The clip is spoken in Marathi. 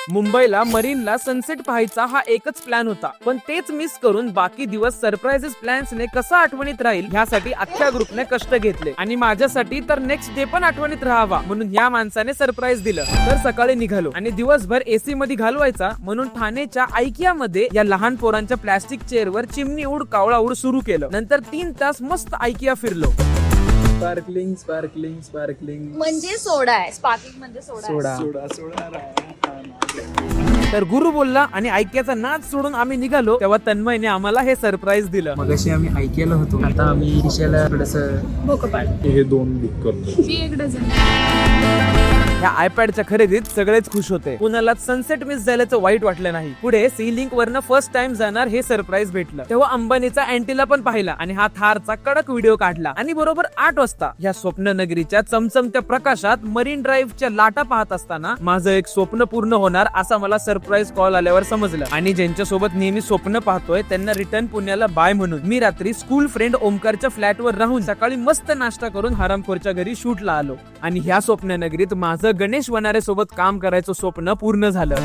मुंबईला मरीनला सनसेट पाहायचा हा एकच प्लॅन होता, पण तेच मिस करून बाकी दिवस सरप्राइजेस प्लॅन्सने कसं आठवणीत राहील ह्यासाठी अख्ख्या ग्रुपने कष्ट घेतले आणि माझ्यासाठी तर नेक्स्ट डे पण आठवणीत राहावा म्हणून या माणसाने सरप्राईज दिलं. तर सकाळी निघालो आणि दिवसभर एसी मध्ये घालवायचा म्हणून ठाणेच्या आयकिया मध्ये या लहान पोरांच्या प्लास्टिक चेअरवर चिमणी उड कावळा उड सुरू केलं. नंतर 3 तास मस्त आयकिया फिरलो. स्पार्कलिंग स्पार्कलिंग स्पार्कलिंग म्हणजे सोडा आहे, स्पार्कलिंग म्हणजे सोडा आहे. सोडा सोडा तर गुरु बोलला आणि आयकियाचा नाच सोडून आम्ही निघालो तेव्हा तन्मयने आम्हाला हे सरप्राईज दिलं. मगाशी आम्ही ऐकायला होतो, आता आम्ही दिशाला थोडस हे 2 बुक करतो. मी एक डझन. ह्या आयपॅडच्या खरेदीत सगळेच खुश होते. कुणाला सनसेट मिस झाल्याचं वाईट वाटलं नाही. पुढे सी लिंक वरनं फर्स्ट टाइम जाणार हे सरप्राईज भेटलं. तेव्हा अंबानीचा अँटीला पण पाहिला आणि हा थारचा कडक व्हिडिओ काढला. आणि बरोबर 8 वाजता ह्या स्वप्न नगरीच्या चमचमत्या प्रकाशात मरीन ड्राईव्हच्या लाटा पाहत असताना माझं एक स्वप्न पूर्ण होणार असा मला सरप्राईज कॉल आल्यावर समजलं. आणि ज्यांच्यासोबत नेहमी स्वप्न पाहतोय त्यांना रिटर्न पुण्याला बाय म्हणून मी रात्री स्कूल फ्रेंड ओमकारच्या फ्लॅटवर राहून सकाळी मस्त नाश्ता करून हरामखोरच्या घरी शूटला आलो. आणि ह्या स्वप्न नगरीत माझं गणेश वनारे सोबत काम करायचं स्वप्न पूर्ण झालं.